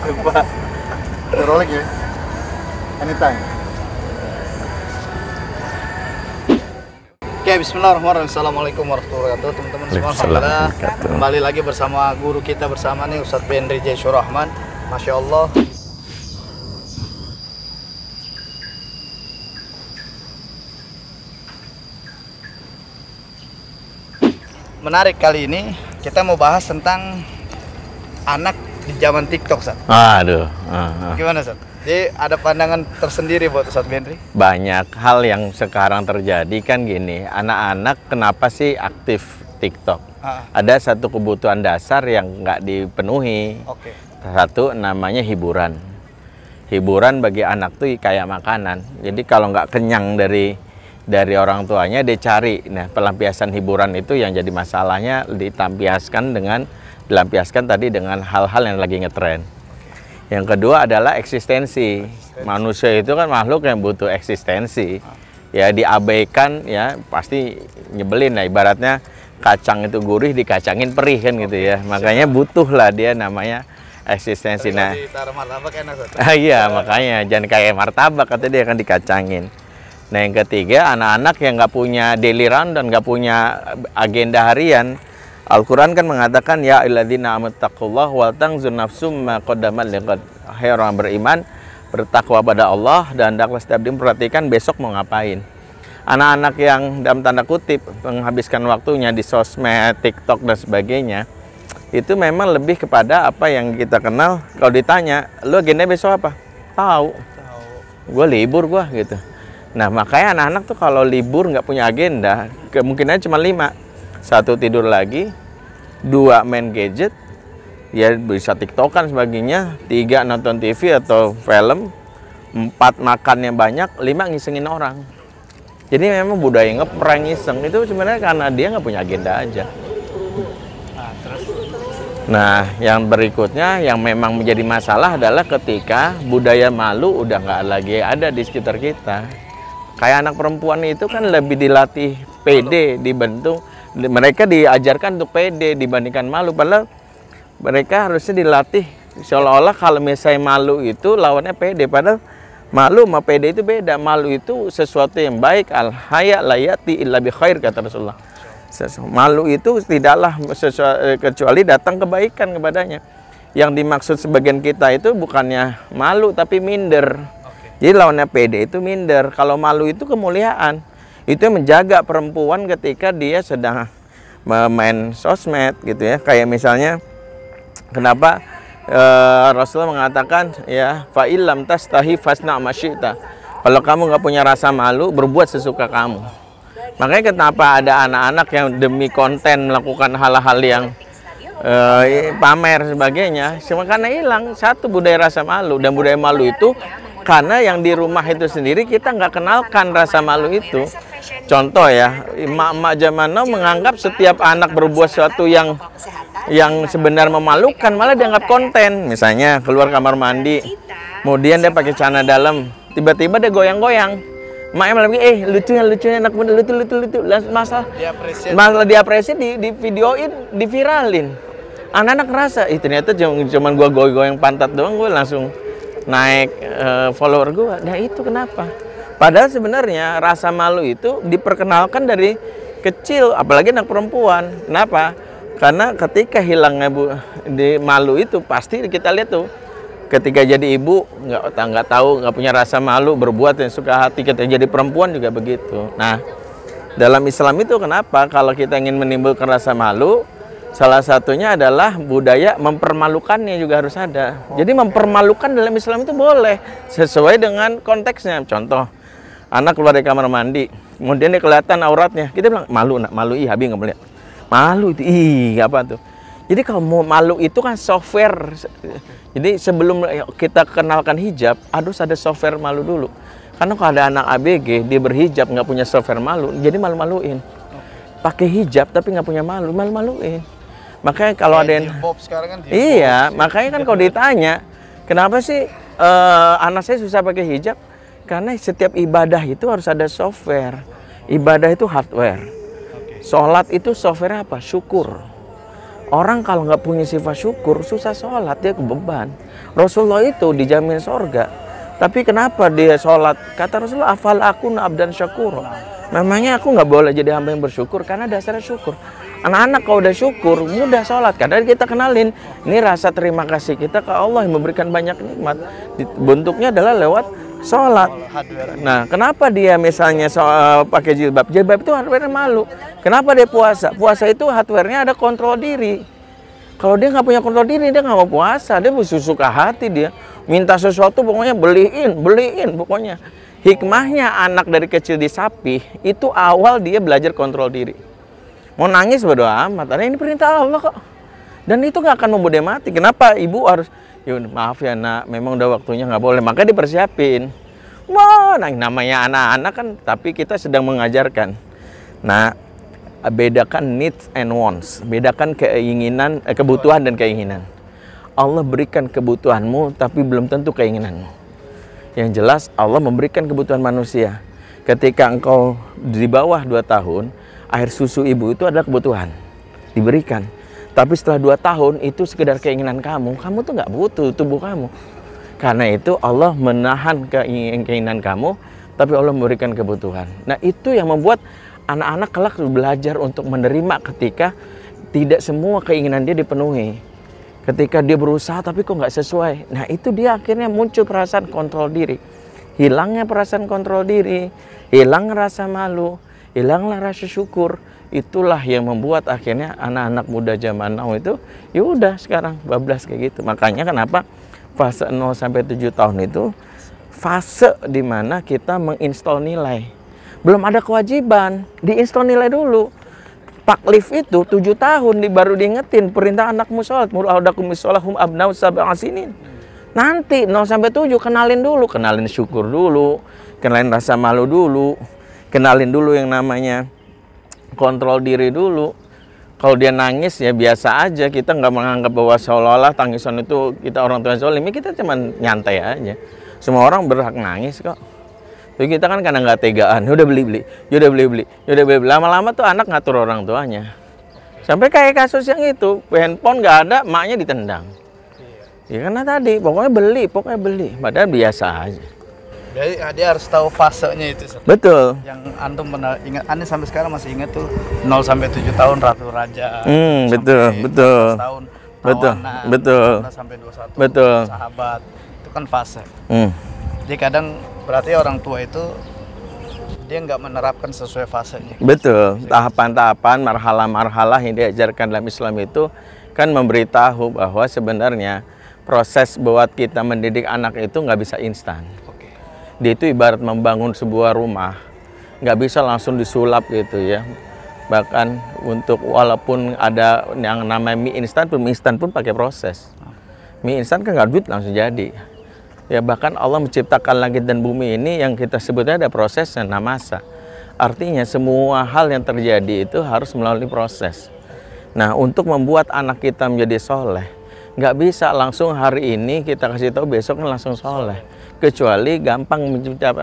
Lupa. Rolex ya? Anytime. Oke, bismillahirrahmanirrahim. Assalamualaikum warahmatullahi wabarakatuh. Teman-teman semua, alhamdulillah kembali lagi bersama guru kita bersama nih Ustadz Benri Jaisur Rahman. Masya Allah. Menarik, kali ini kita mau bahas tentang anak di zaman TikTok, Ustadz. Aduh. Gimana, Ustadz? Jadi ada pandangan tersendiri buat Ustadz Benri? Banyak hal yang sekarang terjadi kan gini. Anak-anak kenapa sih aktif TikTok? Ada satu kebutuhan dasar yang nggak dipenuhi. Oke. Satu namanya hiburan. Hiburan bagi anak tuh kayak makanan. Jadi kalau nggak kenyang dari orang tuanya, dia cari. Nah, pelampiasan hiburan itu yang jadi masalahnya dilampiaskan tadi dengan hal-hal yang lagi ngetren. Yang kedua adalah eksistensi. Manusia itu kan makhluk yang butuh eksistensi. Ya, diabaikan ya pasti nyebelin. Nah, ibaratnya kacang itu gurih, dikacangin perih kan gitu ya. Makanya butuhlah dia namanya eksistensi. Nah, iya, makanya jangan kayak martabak, kata dia akan dikacangin. Nah, yang ketiga, anak-anak yang nggak punya daily run dan nggak punya agenda harian. Al-Quran kan mengatakan, ya ayyuhalladzina amanu taqullaha wal tanzur nafsum ma qaddamat lighad. Hai orang beriman, bertakwa pada Allah dan hendaklah setiap dia memperhatikan besok mau ngapain. Anak-anak yang dalam tanda kutip menghabiskan waktunya di sosmed, TikTok dan sebagainya, itu memang lebih kepada apa yang kita kenal. Kalau ditanya, lu agenda besok apa? Tahu. Gue libur gitu. Nah, makanya anak-anak tuh kalau libur nggak punya agenda, kemungkinannya cuma 5. 1, tidur lagi. 2, main gadget. Ya bisa TikTokan sebagainya. 3, nonton TV atau film. 4, makannya banyak. 5, ngisengin orang. Jadi memang budaya ngeprank, ngiseng itu sebenarnya karena dia nggak punya agenda aja. Nah, yang berikutnya yang memang menjadi masalah adalah ketika budaya malu udah nggak lagi ada di sekitar kita. Kayak anak perempuan itu kan lebih dilatih pede, dibentuk. Mereka diajarkan untuk pede dibandingkan malu. Padahal mereka harusnya dilatih seolah-olah kalau misalnya malu itu lawannya pede. Padahal malu sama pede itu beda. Malu itu sesuatu yang baik. Al-haya la yati illa bi khair, kata Rasulullah. Malu itu tidaklah kecuali datang kebaikan kepadanya. Yang dimaksud sebagian kita itu bukannya malu tapi minder. Jadi lawannya pede itu minder. Kalau malu itu kemuliaan. Itu yang menjaga perempuan ketika dia sedang main sosmed gitu ya. Kayak misalnya kenapa Rasulullah mengatakan ya fa illam tastahi fasna masyita. Kalau kamu nggak punya rasa malu, berbuat sesuka kamu. Makanya kenapa ada anak-anak yang demi konten melakukan hal-hal yang pamer sebagainya, cuma karena hilang satu budaya rasa malu. Dan budaya malu itu karena yang di rumah itu sendiri kita nggak kenalkan rasa malu itu. Contoh ya, emak-emak zaman now menganggap setiap anak berbuat sesuatu yang sebenarnya memalukan malah dianggap konten. Misalnya keluar kamar mandi, kemudian dia pakai celana dalam, tiba-tiba dia goyang-goyang. Emaknya malah bilang, lucunya anak muda, lucu. Masalah diapresiasi, di videoin, diviralin. Anak-anak ngerasa, ternyata cuman gua goyang pantat doang, gue langsung naik follower gue. Nah, itu kenapa? Padahal sebenarnya rasa malu itu diperkenalkan dari kecil, apalagi anak perempuan. Kenapa? Karena ketika hilangnya malu itu pasti kita lihat tuh. Ketika jadi ibu nggak tahu, nggak punya rasa malu, berbuat yang suka hati. Ketika jadi perempuan juga begitu. Nah, dalam Islam itu kenapa kalau kita ingin menimbulkan rasa malu, salah satunya adalah budaya mempermalukannya juga harus ada. Jadi mempermalukan dalam Islam itu boleh sesuai dengan konteksnya. Contoh, anak keluar dari kamar mandi, kemudian dia kelihatan auratnya. Kita bilang malu, nak, malu, Habib nggak boleh. Malu itu, apa tuh? Jadi kalau mau malu itu kan software. Jadi sebelum kita kenalkan hijab, harus ada software malu dulu. Karena kalau ada anak ABG, dia berhijab nggak punya software malu, jadi malu-maluin. Pakai hijab tapi nggak punya malu, malu-maluin. Makanya kalau ada yang iya, makanya kan kalau ditanya, kenapa sih anak saya susah pakai hijab? Karena setiap ibadah itu harus ada software. Ibadah itu hardware. Sholat itu software apa? Syukur. Orang kalau nggak punya sifat syukur, susah sholat, dia kebeban. Rasulullah itu dijamin sorga. Tapi kenapa dia sholat? Kata Rasulullah, afal aku abdan syakur. Memangnya aku nggak boleh jadi hamba yang bersyukur? Karena dasarnya syukur. Anak-anak kalau udah syukur, mudah sholat. Kadang kita kenalin, ini rasa terima kasih kita ke Allah yang memberikan banyak nikmat. Bentuknya adalah lewat sholat. Nah, kenapa dia misalnya pakai jilbab? Jilbab itu hardware malu. Kenapa dia puasa? Puasa itu hardware-nya ada kontrol diri. Kalau dia nggak punya kontrol diri, dia nggak mau puasa. Dia suka hati dia. Minta sesuatu pokoknya beliin pokoknya. Hikmahnya anak dari kecil disapih, itu awal dia belajar kontrol diri. Mau nangis bodo amat, ini perintah Allah kok. Dan itu nggak akan membuat dia mati. Kenapa ibu harus, ya maaf ya nak, memang udah waktunya nggak boleh. Maka dipersiapin. Wah, namanya anak-anak kan, tapi kita sedang mengajarkan. Nah, bedakan needs and wants. Bedakan keinginan, kebutuhan dan keinginan. Allah berikan kebutuhanmu, tapi belum tentu keinginanmu. Yang jelas, Allah memberikan kebutuhan manusia. Ketika engkau di bawah 2 tahun, air susu ibu itu adalah kebutuhan. Diberikan. Tapi setelah 2 tahun, itu sekedar keinginan kamu. Kamu tuh nggak butuh tubuh kamu. Karena itu Allah menahan keinginan kamu, tapi Allah memberikan kebutuhan. Nah, itu yang membuat anak-anak kelak belajar untuk menerima ketika tidak semua keinginan dia dipenuhi. Ketika dia berusaha tapi kok nggak sesuai. Nah, itu dia akhirnya muncul perasaan kontrol diri. Hilangnya perasaan kontrol diri, hilang rasa malu, hilanglah rasa syukur. Itulah yang membuat akhirnya anak-anak muda zaman now itu ya udah sekarang bablas kayak gitu. Makanya kenapa fase 0 sampai 7 tahun itu fase di mana kita menginstal nilai. Belum ada kewajiban, diinstal nilai dulu. Taklif itu 7 tahun baru diingetin perintah anakmu sholat. Muru audakum bisolahum abnau sab'a sinin. Nanti 0 sampai 7 kenalin dulu, kenalin syukur dulu, kenalin rasa malu dulu, kenalin dulu yang namanya kontrol diri dulu. Kalau dia nangis ya biasa aja, kita nggak menganggap bahwa seolah-olah tangisan itu kita orang tua zolim, kita cuma nyantai aja. Semua orang berhak nangis kok. Jadi kita kan kadang nggak tegaan, udah beli, udah beli. Lama-lama tuh anak ngatur orang tuanya. Sampai kayak kasus yang itu, handphone nggak ada, maknya ditendang. Ya karena tadi, pokoknya beli. Padahal biasa aja. Jadi dia harus tahu fasenya itu. Betul. Yang antum pernah ingat, aneh sampai sekarang masih ingat tuh 0 sampai 7 tahun Ratu Raja. Betul. Tahun Tawanan, betul. Sampai 21. Betul. Sahabat. Itu kan fase. Jadi kadang berarti orang tua itu dia nggak menerapkan sesuai fasenya. Betul. Tahapan-tahapan, marhalah-marhalah yang diajarkan dalam Islam itu kan memberitahu bahwa sebenarnya proses buat kita mendidik anak itu nggak bisa instan. Dia itu ibarat membangun sebuah rumah, nggak bisa langsung disulap gitu ya. Bahkan untuk walaupun ada yang namanya mie instan pun pakai proses. Mie instan kan nggak duit langsung jadi. Ya bahkan Allah menciptakan langit dan bumi ini yang kita sebutnya ada prosesnya, namasa. Artinya semua hal yang terjadi itu harus melalui proses. Nah untuk membuat anak kita menjadi soleh, nggak bisa langsung hari ini kita kasih tahu besok kan langsung soleh. Kecuali gampang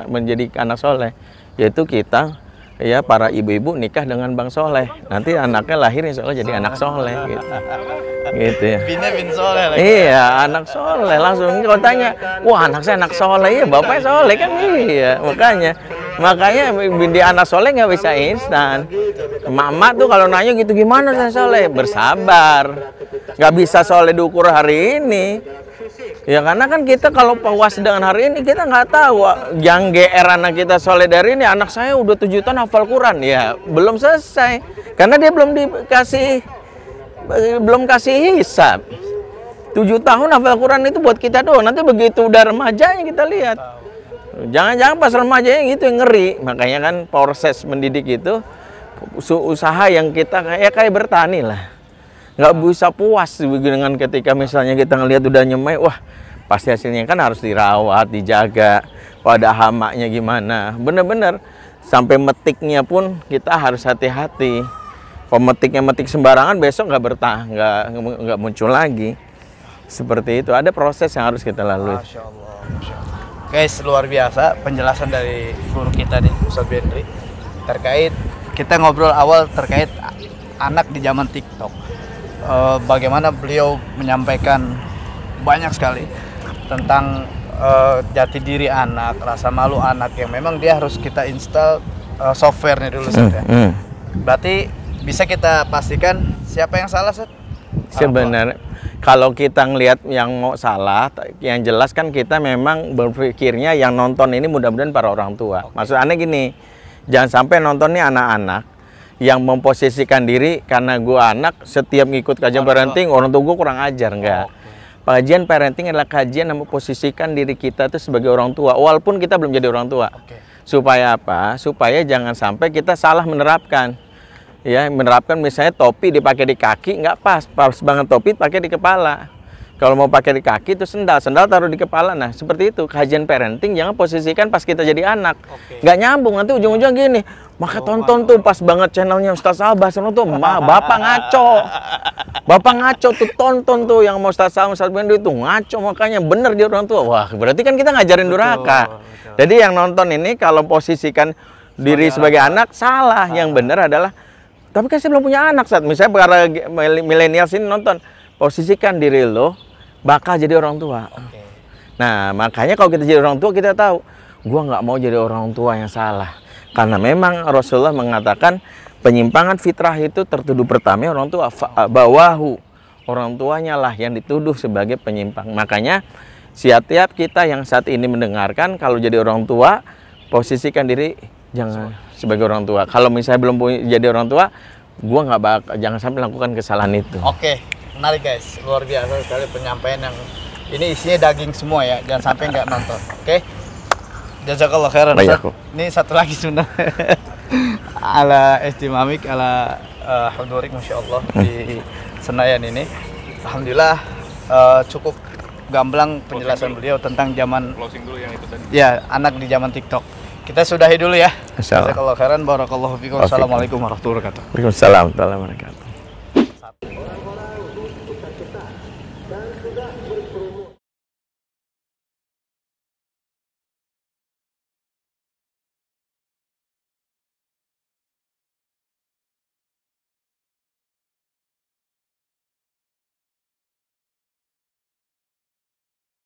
menjadi anak soleh, yaitu kita ya para ibu-ibu nikah dengan bang soleh. Nanti anaknya lahir insya Allah jadi anak soleh gitu ya. Bin soleh lagi. Iya, anak soleh langsung. Kalau tanya, wah anak saya anak soleh, iya bapaknya soleh kan, iya. Makanya bindi anak soleh nggak bisa instan. Mama tuh kalau nanya gitu, gimana saya soleh? Bersabar. Nggak bisa soleh diukur hari ini. Ya karena kan kita kalau puas dengan hari ini, kita nggak tahu yang GR anak kita soleh dari ini, anak saya udah 7 tahun hafal Quran. Ya belum selesai. Karena dia belum kasih hisab. 7 tahun hafal Quran itu buat kita doang. Nanti begitu udah remajanya kita lihat. Jangan-jangan pas remajanya gitu yang ngeri. Makanya kan proses mendidik itu usaha yang kita kayak bertani lah. Nggak bisa puas dengan ketika misalnya kita ngelihat udah nyemai, wah pasti hasilnya kan harus dirawat, dijaga, pada hamaknya gimana. Bener-bener sampai metiknya pun kita harus hati-hati. Kalau metik sembarangan besok nggak muncul lagi. Seperti itu, ada proses yang harus kita lalui. Masya Allah. Guys, luar biasa penjelasan dari guru kita nih, Ustadz Bendri, terkait kita ngobrol awal terkait anak di zaman TikTok. bagaimana beliau menyampaikan banyak sekali tentang jati diri anak, rasa malu anak yang memang dia harus kita install softwarenya dulu Ustaz ya. Berarti bisa kita pastikan siapa yang salah Ustaz? Sebenarnya kalau kita ngelihat yang mau salah, yang jelas kan kita memang berpikirnya yang nonton ini mudah-mudahan para orang tua. Maksud aneh gini, jangan sampai nontonnya anak-anak yang memposisikan diri karena gua anak setiap ngikut kajian parenting orang tua gua kurang ajar, enggak. Kajian parenting adalah kajian yang memposisikan diri kita itu sebagai orang tua walaupun kita belum jadi orang tua. Supaya apa? Supaya jangan sampai kita salah menerapkan. Ya, menerapkan misalnya topi dipakai di kaki nggak pas banget topi pakai di kepala. Kalau mau pakai di kaki itu sendal taruh di kepala. Nah seperti itu kajian parenting jangan posisikan pas kita jadi anak. Nggak nyambung nanti ujung-ujung gini. Maka tonton tuh pas banget channelnya Ustaz Albas tuh bapak ngaco tuh tonton tuh yang mau Ustaz Albas itu ngaco makanya bener dia orang tua. Wah berarti kan kita ngajarin durhaka. Jadi yang nonton ini kalau posisikan diri sebagai anak salah. Yang bener adalah tapi kan saya belum punya anak saat misalnya para milenial sini nonton posisikan diri lo bakal jadi orang tua. Nah makanya kalau kita jadi orang tua kita tahu gua nggak mau jadi orang tua yang salah karena memang Rasulullah mengatakan penyimpangan fitrah itu tertuduh pertama orang tua bawahu orang tuanya lah yang dituduh sebagai penyimpang. Makanya setiap kita yang saat ini mendengarkan kalau jadi orang tua posisikan diri jangan sebagai orang tua. Kalau misalnya belum jadi orang tua, gua jangan sampai lakukan kesalahan itu. Oke, menarik guys, luar biasa sekali penyampaian yang ini isinya daging semua ya, jangan sampai nggak nonton. Oke, jazakallah khairan. Ini satu lagi sebenarnya ala estimamik ala hudurik masya Allah di Senayan ini. Alhamdulillah cukup gamblang penjelasan beliau tentang zaman closing dulu yang itu tadi. Ya, anak di zaman TikTok. Kita sudahi dulu ya. Jazakallahu khairan, barakallahu fikum. Assalamualaikum warahmatullahi wabarakatuh. Waalaikumsalam warahmatullahi wabarakatuh.